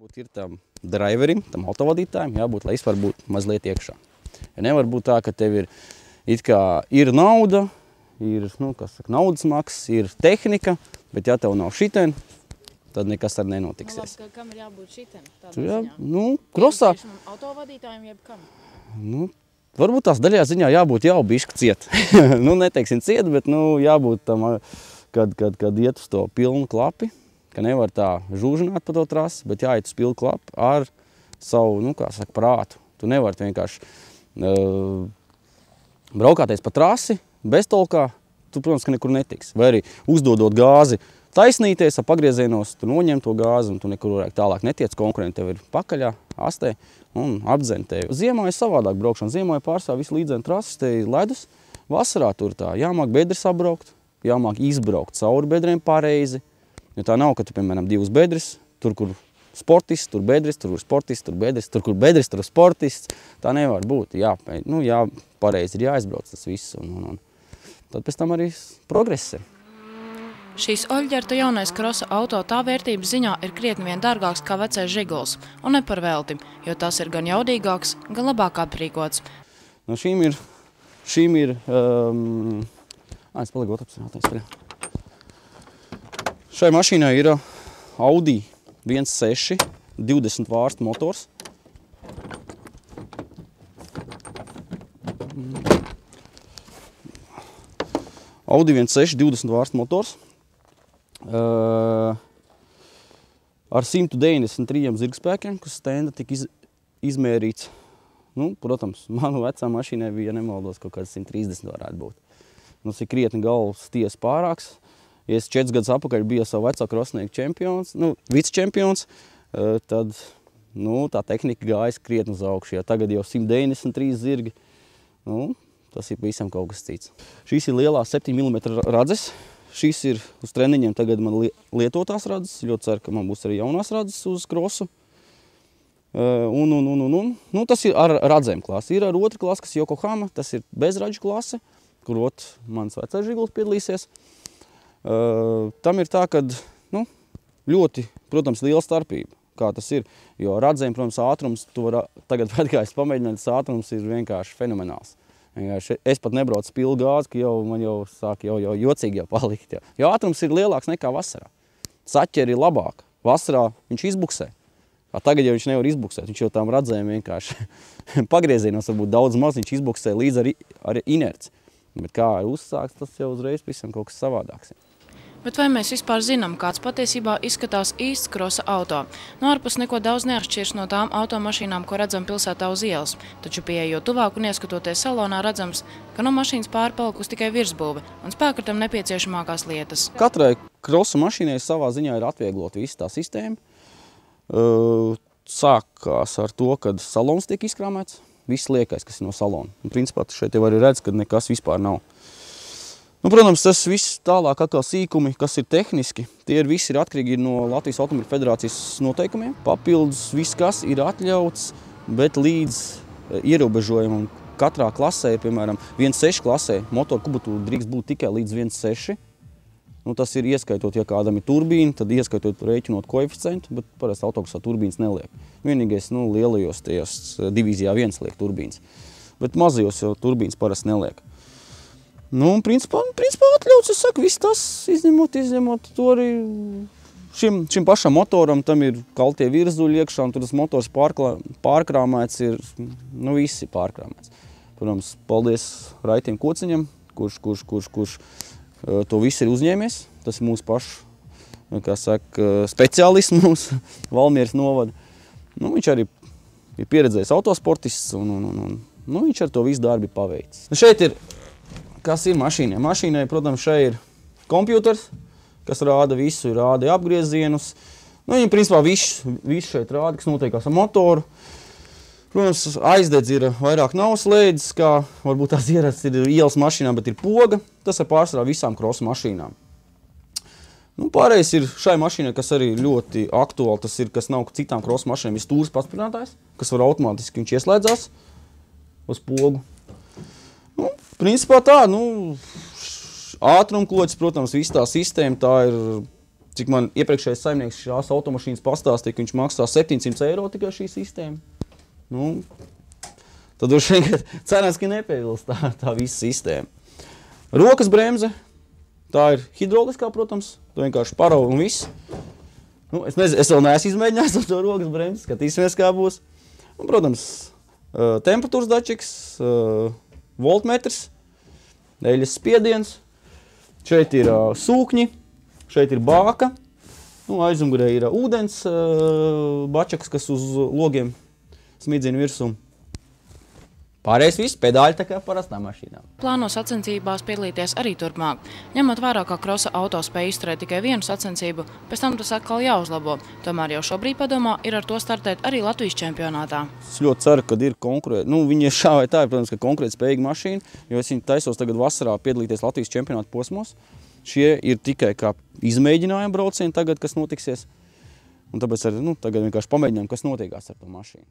Ir tam driverim, tam autovadītājiem jābūt, lai vispār būtu mazliet iekšā. Ja nevar būt tā, ka tev ir nauda, ir naudas maksas, ir tehnika, bet ja tev nav šitien, tad nekas ar nenotiksies. Kam ir jābūt šitien? Krosā. Autovadītājiem jeb kam? Varbūt tās daļā ziņā jābūt jau bišķi ciet. Neteiksim ciet, bet jābūt tam, kad iet uz to pilnu klapi, ka nevar tā žūžināt pa to trasi, bet jāiet uz pilnu klapu ar savu, prātu. Tu nevari vienkārši braukāties pa trasi, beztolkā, tu, protams, ka nekur netiksi. Vai arī uzdodot gāzi taisnīties, ap pagriezienos, tu noņem to gāzi un tu nekur tālāk netiec, konkurenti tev ir pakaļā, astē un apdzen tevi. Ziemā ir savādāk braukšana. Ziemā ir pārstāv visu līdzēnu trases, te ir ledus. Vasarā tur tā jāmāk bedres apbraukt, jāmāk izbraukt cauri bedrēm pareizi. Jo tā nav, ka tu, piemēram, divas bedres, tur, kur sportists, tur bedres, tur sportists, tur bedres, tur, kur bedres, tur sportists. Tā nevar būt. Pareizi ir jāizbrauc tas viss. Un tad pēc tam arī progress ir. Šīs Oļģerta jaunais krosa auto tā vērtības ziņā ir krietni vien dārgāks kā vecais Žiguls. Un ne par velti, jo tas ir gan jaudīgāks, gan labāk aprīkots. Šīm ir es palieku apsināties paļā. Šai mašīnai ir Audi 1.6 20 vārstu motors. Audi 1.6 20 vārstu motors. Ar 193 zirgspēkiem, kas stenda tika izmērīts. Protams, manu vecā mašīnai bija, ja nemaldos, kaut kāds 130 varētu būt. Mums ir krietni galvas tiesa pārāks. Ja es 4 gadus atpakaļ biju savu veco krosnieku čempions, vicečempions, tad tā tehnika gājas krietni uz augšu. Ja tagad jau 193 zirgi, tas ir visam kaut kas cits. Šīs ir lielā 7 mm radzes. Šīs ir uz treniņiem tagad man lietotās radzes. Ļoti ceru, ka man būs arī jaunās radzes uz krosu. Tas ir ar radzēm klasi. Ir ar otru klasi, kas ir Yokohama. Tas ir bezradžu klase, kur mans vecais Žiguls piedalīsies. Tam ir tā, ka ļoti, protams, liela starpība, kā tas ir. Jo radzēm, protams, ātrums, tu var tagad atgājis pamēģināt, tas ātrums ir vienkārši fenomenāls. Es pat nebraucu pilu gāzi, ka man jau sāk jocīgi palikt. Jo ātrums ir lielāks nekā vasarā. Saķeri ir labāk. Vasarā viņš izbuksē. Tagad jau viņš nevar izbuksēt. Viņš jau tām radzēm vienkārši pagriezienos varbūt daudz maz, viņš izbuksē līdz ar inerci. Bet kā ir uzsāks, tas jau uzreiz visam kaut kas savādāks. Bet vai mēs vispār zinām, kāds patiesībā izskatās īsts krosa auto? Ārpus neko daudz neatšķirs no tām automašīnām, ko redzam pilsētā uz ielas. Taču pieejot tuvāk un ieskatoties salonā redzams, ka no mašīnas pārpalikusi tikai virsbūve un spēka tam nepieciešamākās lietas. Katrai krosa mašīnai savā ziņā ir atvieglot visu tā sistēmu. Sākās ar to, kad salons tiek izkrāmēts. Viss liekais, kas ir no salona. Principā šeit jau arī redz, ka nekas vispār nav. Protams, tas viss tālāk atkal sīkumi, kas ir tehniski, tie visi ir atkarīgi no Latvijas Automobiļu federācijas noteikumiem. Papildus viss, kas ir atļauts, bet līdz ierobežojumam katrā klasē, piemēram, 1.6 klasē, motoru kubatūra drīkst būt tikai līdz 1.6. Tas ir ieskaitot, ja kādam ir turbīna, tad ieskaitot rēķinot koeficientu, bet parasti autokrosā turbīnas neliek. Vienīgais, lielajos tajos divīzijā 1 liek turbīnas, bet mazajos jau turbīnas parasti neliek. Principā atļauts, es saku, viss tas, izņemot to arī šim pašam motoram, tam ir kaltie virzuļi iekšā, un tur tas motors pārkrāmēts ir, viss ir pārkrāmēts. Protams, paldies Raitim Kociņam, kurš to visu ir uzņēmies. Tas ir mūsu pašu, speciālists mūsu Valmieras novada. Viņš arī ir pieredzējis autosportists, un viņš ar to visu darbi paveicis. Šeit ir kas ir mašīnai? Mašīnai, protams, šeit ir kompjuters, kas rāda visu, rāda apgriezienus. Viņam, principā, viss šeit rāda, kas notiekās ar motoru. Protams, aizdedz ir vairāk nav slēdzes, kā varbūt tās ierasts ir ielas mašīnām, bet ir poga. Tas ir pārsvarā visām krosa mašīnām. Pārējais ir šai mašīnai, kas arī ļoti aktuāli, tas ir, kas nav citām krosa mašīnām, ir stūres pastiprinātājs, kas var automātiski, viņš ieslēdzās uz pogu. Principā tā, ātrumkloķis, protams, viss tā sistēma, tā ir cik man iepriekšējais saimnieks šās automašīnas pastāstīja, ka viņš maksā 700 eiro tikai šī sistēma. Nu, tad droši vien, ka cenas, ka nepievilst tā visa sistēma. Rokas bremze, tā ir hidroliskā, protams, to vienkārši parauj un viss. Nu, es vēl neesmu izmēģinājis ar to rokas bremzi, skatīsimies, kā būs. Un, protams, temperatūras dačiks, voltmetrs, eļas spiediens, šeit ir sūkņi, šeit ir bāka, nu, aizmugurē ir ūdens bačaks, kas uz logiem smidzina virsū. Pārējais viss, pedāļi tā kā parastām mašīnām. Plāno sacensībās piedalīties arī turpmāk. Ņemot vērā, ka krosa auto spēj izturēt tikai vienu sacensību, pēc tam tas atkal jāuzlabo. Tomēr jau šobrīd padomā ir ar to startēt arī Latvijas čempionātā. Es ļoti ceru, ka ir konkurēt. Nu, viņi ir šā vai tā, protams, ka konkurēt spējīga mašīna, jo es viņu taisos tagad vasarā piedalīties Latvijas čempionāta posmos. Šie ir tikai kā izmēģinājuma braucieni tagad, kas notiksies. Un tāpēc arī, tagad vienkārši pamēģinām, kas notiekās ar to mašīnu.